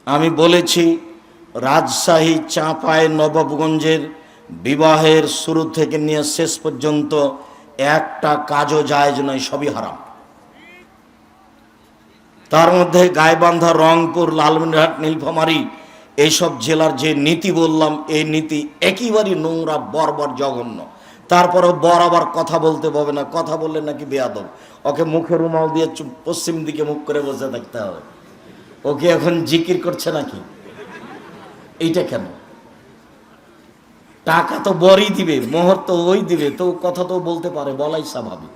আমি বলেছি রাজশাহী, চাঁপাই, নবাবগঞ্জের বিবাহের শুরু থেকে নিয়ে শেষ পর্যন্ত একটা কাজও জায়েজ নয়, সবই হারাম। তার মধ্যে গাইবান্ধা, রংপুর, লালমনিরহাট, নীলফামারী এইসব জেলার যে নীতি বললাম, এই নীতি একেবারেই নোংরা, বর্বর, জঘন্য। তারপরেও বর আবার কথা বলতে পাবে না, কথা বললে নাকি বেয়াদব। ওকে মুখে রুমাল দিয়ে পশ্চিম দিকে মুখ করে বসে থাকতে হবে। ওকে এখন জিকির করছে নাকি? এইটা কেন? টাকা তো বরই দিবে, মোহর তো ওই দিবে, তো কথা তো বলতে পারে, বলাই স্বাভাবিক।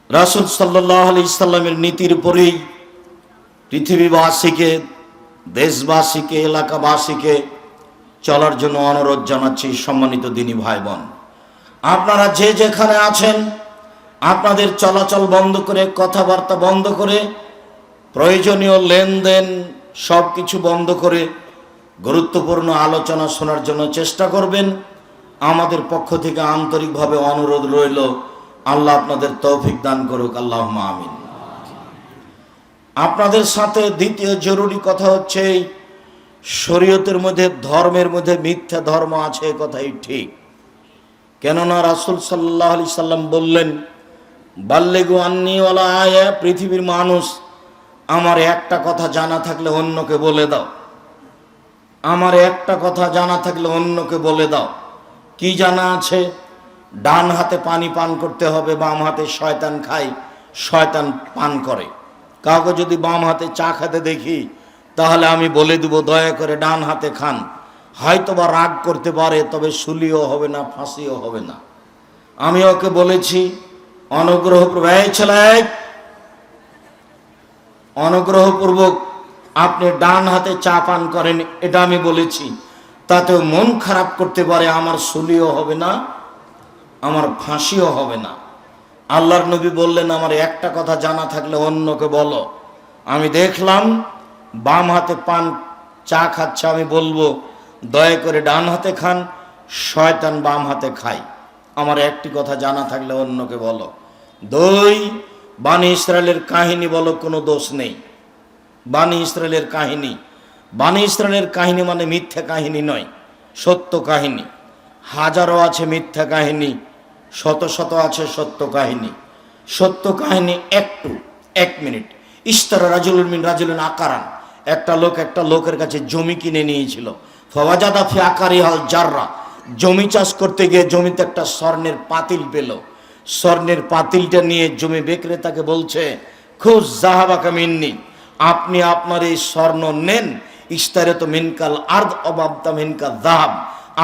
রাসূল সাল্লাল্লাহু আলাইহি সাল্লামের নীতির উপরেই পৃথিবীবাসীকে, দেশবাসীকে, এলাকাবাসীকে চলার জন্য অনুরোধ জানাচ্ছি। সম্মানিত দিনী ভাই বোন, আপনারা যে যেখানে আছেন, আপনাদের চলাচল বন্ধ করে, কথাবার্তা বন্ধ করে, প্রয়োজনীয় লেনদেন সব কিছু বন্ধ করে গুরুত্বপূর্ণ আলোচনা শোনার জন্য চেষ্টা করবেন। আমাদের পক্ষ থেকে আন্তরিকভাবে অনুরোধ রইল, আল্লাহ আপনাদের তৌফিক দান করুক, আল্লাহুম্মা আমিন। আপনাদের সাথে দ্বিতীয় জরুরি কথা হচ্ছে, শরীয়তের মধ্যে, ধর্মের মধ্যে মিথ্যা ধর্ম আছে, কথাই ঠিক। কেননা রাসূল সাল্লাল্লাহু আলাইহি সাল্লাম বললেন, বাল্লিগু আন্নী ওয়ালা আয়া, পৃথিবীর মানুষ আমার একটা কথা জানা থাকলে অন্যকে বলে দাও। আমার একটা কথা জানা থাকলে অন্যকে বলে দাও। কি জানা আছে? ডান হাতে পানি পান করতে হবে, বাম হাতে শয়তান খায়, শয়তান পান করে। কাউকে যদি বাম হাতে চা খেতে দেখি, তাহলে আমি বলে দেব, দয়া করে ডান হাতে খান। হয়তোবা রাগ করতে পারে, তবে শুলিও হবে না, ফাঁসিও হবে না। আমি ওকে বলেছি, অনুগ্রহপূর্বক আপনি ডান হাতে চা পান করেন, এটা আমি বলেছি। তাতেও মন খারাপ করতে পারে, আমার শুলিও হবে না, আমার ফাঁসিও হবে না। আল্লাহর নবী বললেন, আমার একটা কথা জানা থাকলে অন্যকে বলো। আমি দেখলাম বাম হাতে পান চা খাচ্ছে, আমি বলবো, দয়া করে ডান হাতে খান, শয়তান বাম হাতে খায়। আমার একটি কথা জানা থাকলে অন্যকে বলো। দুই, বানি ইসরায়েলের কাহিনী বলো, কোনো দোষ নেই। বানি ইসরায়েলের কাহিনী, বানি ইসরায়েলের কাহিনী মানে মিথ্যা কাহিনী নয়, সত্য কাহিনী। হাজারো আছে মিথ্যা কাহিনী, শত শত আছে সত্য কাহিনী। সত্য কাহিনী এক মিনিট। ইশতারা রাজুলুন মিন রাজুলিন আকারান, একটা লোক একটা লোকের কাছে জমি কিনে নিয়েছিল। ফাওয়াজাদা ফি আকারিহাল জাররা, জমি চাষ করতে গিয়ে জমিতে একটা স্বর্ণের পাতিল পেল। স্বর্ণের পাতিলটা নিয়ে জমি বিক্রেতাকে বলছে, খুজ যাহাবাকা মিন্নি, আপনি আপনার এই স্বর্ণ নেন। ইশতারে তো মিনকাল আরদ অবাবতা মিনকাল যাহাব,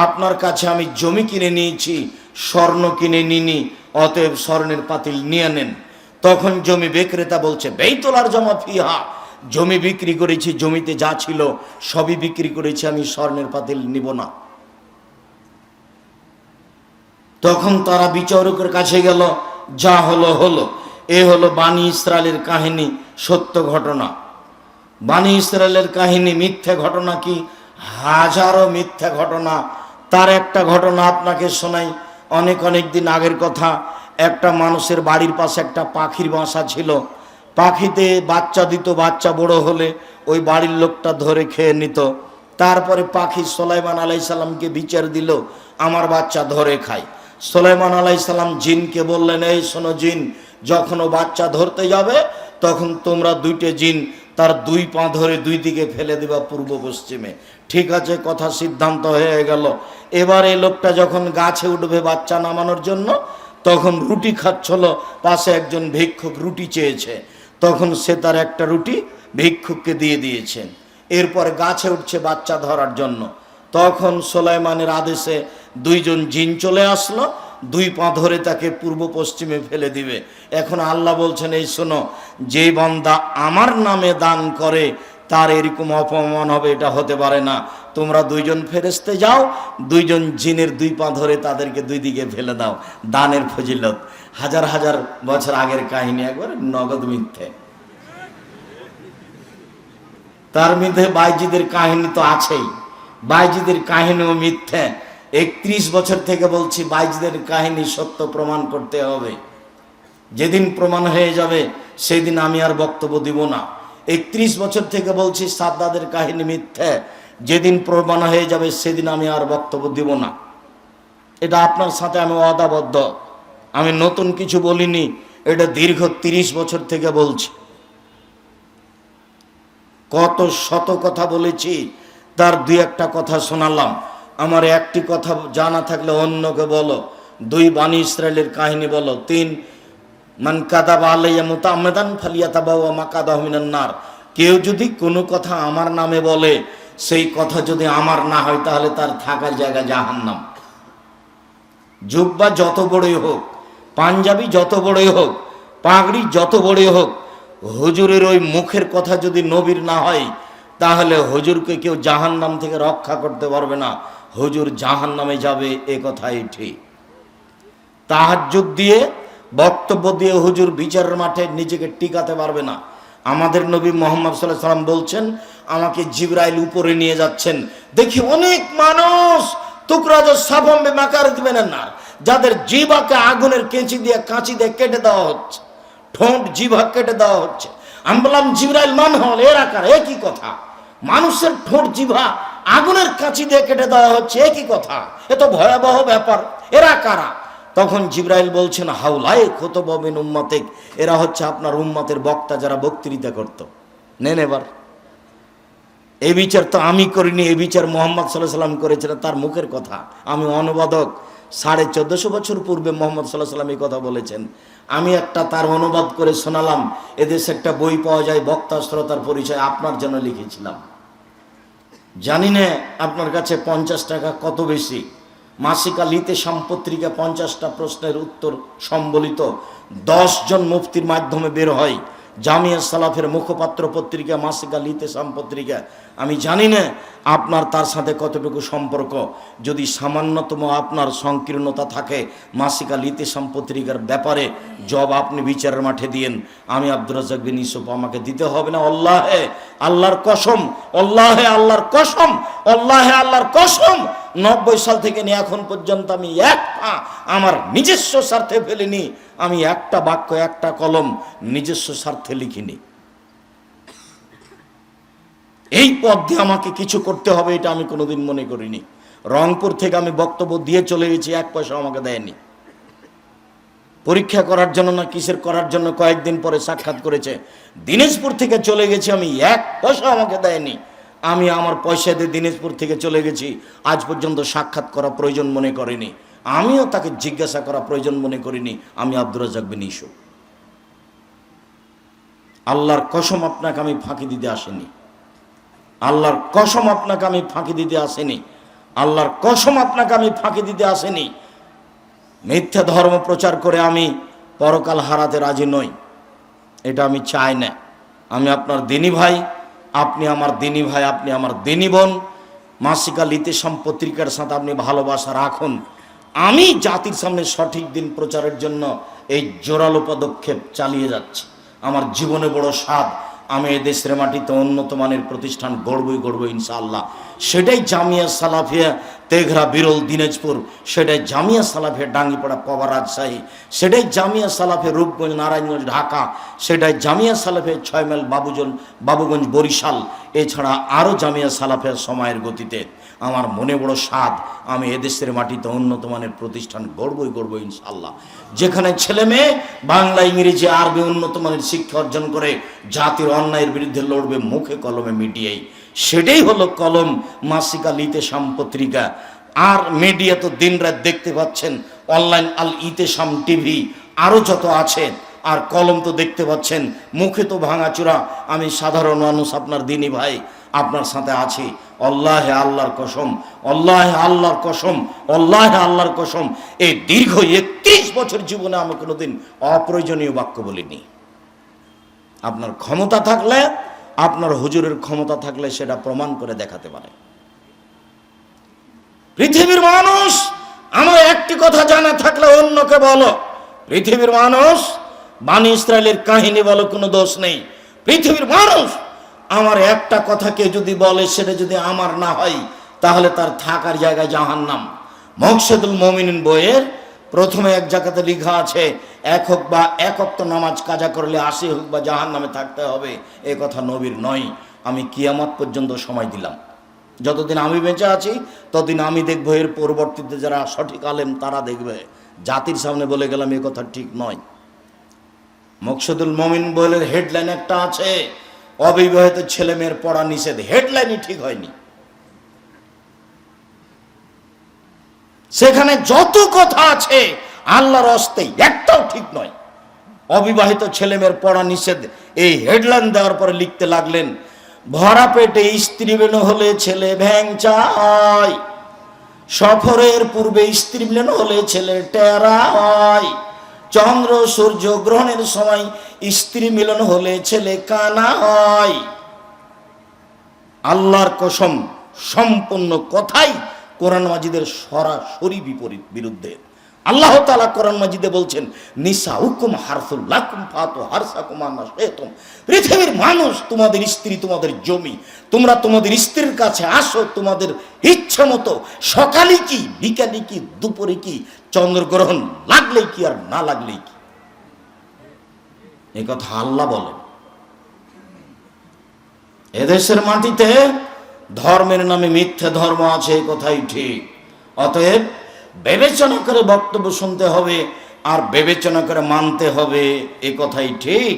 আপনার কাছে আমি জমি কিনে নিয়েছি, স্বর্ণ কিনে নিনি, অতএব স্বর্ণের পাতিল নিয়ে নেন। তখন জমি বিক্রেতা বলছে, বেইতুল আরজামা ফিহা, জমি বিক্রি করেছি, জমিতে যা ছিল সবই বিক্রি করেছি, আমি স্বর্ণের পাতিল নিব না। তখন তারা বিচারকের কাছে গেল, যা হলো হলো। এ হলো বানি ইসরায়েলের কাহিনী, সত্য ঘটনা। বানি ইসরায়েলের কাহিনী মিথ্যা ঘটনা কি? হাজারো মিথ্যা ঘটনা। তার একটা ঘটনা আপনাকে শোনাই, অনেক দিন আগের কথা। একটা মানুষের বাড়ির পাশে একটা পাখির বাসা ছিল। পাখিতে বাচ্চা দিত, বাচ্চা বড় হলে ওই বাড়ির লোকটা ধরে খেয়ে নিত। তারপরে পাখি সুলাইমান আলাইহিস সালামকে বিচার দিল, আমার বাচ্চা ধরে খায়। সুলাইমান আলাইহিস সালাম জিনকে বললেন, এই শোনো জিন, যখন ও বাচ্চা ধরতে যাবে, তখন তোমরা দুইটে জিন তার দুই পা ধরে দুই দিকে ফেলে দিবা, পূর্ব পশ্চিমে। ঠিক আছে, কথা সিদ্ধান্ত হয়ে গেল। এবার এই লোকটা যখন গাছে উঠবে বাচ্চা নামানোর জন্য, তখন রুটি খাচ্ছিল, পাশে একজন ভিক্ষুক রুটি চেয়েছে। তখন সে তার একটা রুটি ভিক্ষুককে দিয়ে দিয়েছেন। এরপর গাছে উঠছে বাচ্চা ধরার জন্য। তখন সুলাইমানের আদেশে দুইজন জিন চলে আসলো, দুই পা ধরে তাকে পূর্ব পশ্চিমে ফেলে দিবে। এখন আল্লাহ বলছেন, এই শোনো, যে বান্দা আমার নামে দান করে তার এরকম অপমান হবে, এটা হতে পারে না। তোমরা দুইজন ফেরেশতে যাও, দুইজন জিনের দুই পা ধরে তাদেরকে দুই দিকে ফেলে দাও। দানের ফজিলত। হাজার হাজার বছর আগের কাহিনী, একবার নগদ মিথ্যে। তার মধ্যে বাইজিদের কাহিনী তো আছেই, বাইজিদের কাহিনীও মিথ্যে। 31 বছর থেকে বলছি, বাইজিদের কাহিনী সত্য প্রমাণ করতে হবে। যেদিন প্রমাণ হয়ে যাবে, সেদিন আমি আর বক্তব্য দিব না। 31 বছর থেকে বলছি সাদ্দাদের কাহিনী মিথ্যে, যেদিন প্রমাণ হয়ে যাবে সেদিন আমি আর বক্তব্য দিব না। এটা আপনার সাথে আমি ওয়াদাবদ্ধ, আমি নতুন কিছু বলিনি, এটা দীর্ঘ 30 বছর থেকে বলছি। কত শত কথা বলেছি, তার দুই একটা কথা শোনালাম। আমার একটি কথা জানা থাকলে অন্যকে বলো, 2 বানি ইসরায়েলের কাহিনী বলো, 3 মান কাযাবা আলাইয়া মুতাআম্মিদান ফালিয়াতাবাওয়া মাকাদাহু মিনান নার। কেউ যদি কোনো কথা আমার নামে বলে, সেই কথা যদি আমার না হয় তাহলে তার থাকার জায়গা জাহান্নাম। জুব্বা যত বড়ই হোক, পাঞ্জাবি যত বড়ই হোক, পাগড়ি যত বড়ই হোক, হুজুরের ওই মুখের কথা যদি নবীর না হয় তাহলে হুজুরকে কেউ জাহান্নাম থেকে রক্ষা করতে পারবে না, হুজুর জাহান্নামে যাবে, এ কথাই ঠিক। তাহাজ্জুদ দিয়ে বক্তব্য দিয়ে হুজুর বিচারের মাঠে নিজেকে টিকাতে পারবে না। আমাদের নবী মুহাম্মদ সাল্লাল্লাহু আলাইহি ওয়াসাল্লাম বলছেন, আমাকে জিবরাইল উপরে নিয়ে যাচ্ছেন, দেখি অনেক মানুষ টুকরাজ সাফম্বে মাকার দিবেন না, যাদের জিহ্বাকে আগুনের কাঁচি দিয়ে কেটে দেওয়া হচ্ছে, ঠোঁট জিহ্বা কেটে দেওয়া হচ্ছে। আমি বললাম, জিবরাইল মান হল এরা কারা? একই কথা। মানুষের ঠোঁট জিহ্বা আগুনের কাঁচি দিয়ে কেটে দেওয়া হচ্ছে, একই কথা। এ তো ভয়াবহ ব্যাপার, এরা কারা? তখন জিবরাইল বলছেন, হাউলাই খুতবা মিন উম্মাতিক, এরা হচ্ছে আপনার উম্মতের বক্তা, যারা বক্তৃতা করত। নেন এবার, এই বিচার তো আমি করিনি, এই বিচার মুহাম্মদ সাল্লাল্লাহু আলাইহি ওয়াসাল্লাম করেছিলেন, তার মুখের কথা। আমি অনুবাদক, 1450 বছর পূর্বে মুহাম্মদ সাল্লাল্লাহু আলাইহি ওয়াসাল্লাম এই কথা বলেছেন, আমি একটা তার অনুবাদ করে শোনালাম। এদেশে একটা বই পাওয়া যায়, বক্তা শ্রোতার পরিচয়, আপনার জন্য লিখেছিলাম। জানি না আপনার কাছে 50 টাকা কত বেশি। মাসিকা লিতে সম্পত্রিকা 50টা প্রশ্নের উত্তর সম্বলিত 10 জন মুফতির মাধ্যমে বের হয়, জামিয়া সালাফের মুখপাত্র পত্রিকা মাসিকা লিতে সম্পত্রিকা। আমি জানি না আপনার তার সাথে কতটুকু সম্পর্ক। যদি সামান্যতম আপনার সংকীর্ণতা থাকে মাসিকা লিতে সম্পত্রিকার ব্যাপারে, জব আপনি বিচারের মাঠে দিয়েন। আমি আব্দুর রাজ্জাক বিন ইউসুফ, আমাকে দিতে হবে না। আল্লাহে আল্লাহর কসম, আল্লাহে আল্লাহর কসম, আল্লাহে আল্লাহর কসম, 90 সাল থেকে নিয়ে এখন পর্যন্ত আমি এক পা আমার নিজস্ব স্বার্থে ফেলিনি। আমি একটা বাক্য, একটা কলম নিজস্ব স্বার্থে লিখিনি। এই পথ দিয়ে আমাকে কিছু করতে হবে এটা আমি কোনোদিন মনে করিনি। রংপুর থেকে আমি বক্তব্য দিয়ে চলে গেছি, 1 পয়সা আমাকে দেয়নি। পরীক্ষা করার জন্য না কিসের করার জন্য কয়েকদিন পরে সাক্ষাৎ করেছে। দিনাজপুর থেকে চলে গেছি আমি, 1 পয়সা আমাকে দেয়নি। আমি আমার পয়সা দিয়ে দিনাজপুর থেকে চলে গেছি, আজ পর্যন্ত সাক্ষাৎ করা প্রয়োজন মনে করিনি। আমিও তাকে জিজ্ঞাসা করা প্রয়োজন মনে করিনি। আমি আব্দুর রাজ্জাক বিন ইউসুফ, আল্লাহর কসম আপনাকে আমি ফাঁকি দিতে আসেনি। আল্লাহর কসম আপনাকে আমি ফাঁকি দিতে আসেনি। আল্লাহর কসম আপনাকে আমি ফাঁকি দিতে আসেনি। মিথ্যা ধর্ম প্রচার করে আমি পরকাল হারাতে রাজি নই, এটা আমি চাই না। আমি আপনার দিনী ভাই, আপনি আমার দিনী ভাই, আপনি আমার দিনী বোন। মাসিকা লিতে সম্পত্রিকার সাথে আপনি ভালোবাসা রাখুন। আমি জাতির সামনে সঠিক দিন প্রচারের জন্য এই জোরালো পদক্ষেপ চালিয়ে যাচ্ছি। আমার জীবনে বড় স্বাদ, আমি এই দেশের মাটিতে উন্নত মানের প্রতিষ্ঠান গড়বই ইনশাআল্লাহ। সেটাই জামিয়া সালাফিয়া তেঘরা বিরল দিনাজপুর, সেটাই জামিয়া সালাফিয়া ডাঙ্গিপাড়া পবা রাজশাহী, সেটাই জামিয়া সালাফিয়া রূপগঞ্জ নারায়ণগঞ্জ ঢাকা, সেটাই জামিয়া সালাফিয়া 6 মাইল বাবুগঞ্জ বরিশাল, এছাড়া আরও জামিয়া সালাফিয়া সময়ের গতিতে। আমার মনে বড় স্বাদ, আমি এদেশের মাটিতে উন্নত মানের প্রতিষ্ঠান গড়বই ইনশাআল্লাহ। যেখানে ছেলে মেয়ে বাংলা, ইংরেজি, আরবি উন্নত মানের শিক্ষা অর্জন করে জাতির অন্যায়ের বিরুদ্ধে লড়বে মুখে কলমে মিডিয়ায়, সেটাই হলো কলম মাসিকা লিতে পত্রিকা। আর মিডিয়া তো দিনরাত দেখতে পাচ্ছেন, অনলাইন আল ইতেশাম টিভি আরও যত আছে, আর কলম তো দেখতে পাচ্ছেন, মুখে তো ভাঙাচোরা। আমি সাধারণ মানুষ, আপনার দিনী ভাই, আপনার সাথে আছি। আল্লাহে আল্লাহর কসম, আল্লাহে আল্লাহর কসম, আল্লাহে আল্লাহর কসম, এই দীর্ঘ 31 বছর জীবনে আমি কোনোদিন অপ্রয়োজনীয় বাক্য বলিনি। আপনার ক্ষমতা থাকলে, আপনার হুজুরের ক্ষমতা থাকলে সেটা প্রমাণ করে দেখাতে পারে। পৃথিবীর মানুষ, আমার একটি কথা জানা থাকলে অন্যকে বলো। পৃথিবীর মানুষ, বানি ইসরায়েলের কাহিনী বলো, কোনো দোষ নেই। পৃথিবীর মানুষ আমার একটা কথাকে যদি বলে, সেটা যদি আমার না হয় তাহলে তার থাকার জায়গায় জাহান্নাম। মকসেদুল মুমিনিন বইয়ের প্রথমে এক জায়গাতে লেখা আছে এক হোক বা এক ওয়াক্ত নামাজ কাজা করলে ৮০ হোক বা জাহান্নামে থাকতে হবে, এ কথা নবীর নয়। আমি কিয়ামত পর্যন্ত সময় দিলাম, যতদিন আমি বেঁচে আছি ততদিন আমি দেখবো, এর পরবর্তীতে যারা সঠিক আলেম তারা দেখবে। জাতির সামনে বলে গেলাম এ কথা ঠিক নয়। মকসুদুল মুমিন বইয়ের হেডলাইন একটা আছে, অবিবাহিত ছেলে মেয়ের পড়া নিষেধ। হেডলাইনই ঠিক হয়নি, সেখানে যত কথা আছে আল্লাহর হস্তে একটাও ঠিক নয়। অবিবাহিত ছেলে মেয়ের পড়া নিষেধ, এই হেডলাইন দেওয়ার পরে লিখতে লাগলেন, ভরা পেটে স্ত্রী মিলন হলে ছেলে ভ্যাং চায়, সফরের পূর্বে স্ত্রী মিলন হলে ছেলে টেরা হয়, চন্দ্র সূর্য গ্রহণের সময় স্ত্রী মিলন হলে ছেলে কানা হয়। আল্লাহর কসম, সম্পূর্ণ কথাই কোরআন মাজিদের সরাসরি বিরুদ্ধে। আল্লাহ তাআলা কোরআন মাজিদে বলছেন, নিসাউকুম হারসুল লাকুম ফাতু হারসাকুম আন্না শি'তুম। পৃথিবীর মানুষ তোমাদের স্ত্রী, তোমাদের জমি, তোমরা তোমাদের স্ত্রীর কাছে আসো তোমাদের ইচ্ছা মতো, সকালে কি বিকালে কি দুপুরে কি, চন্দ্রগ্রহণ লাগলেই কি আর না লাগলেই কি। এই কথা আল্লাহ বলেন। এদেশের মাটিতে ধর্মের নামে মিথ্যে ধর্ম আছে, এই কথাই ঠিক। অতএব বিবেচনা করে বক্তব্য শুনতে হবে আর বিবেচনা করে মানতে হবে, এ কথাই ঠিক।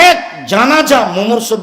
এক জানাজা মুমূর্ষু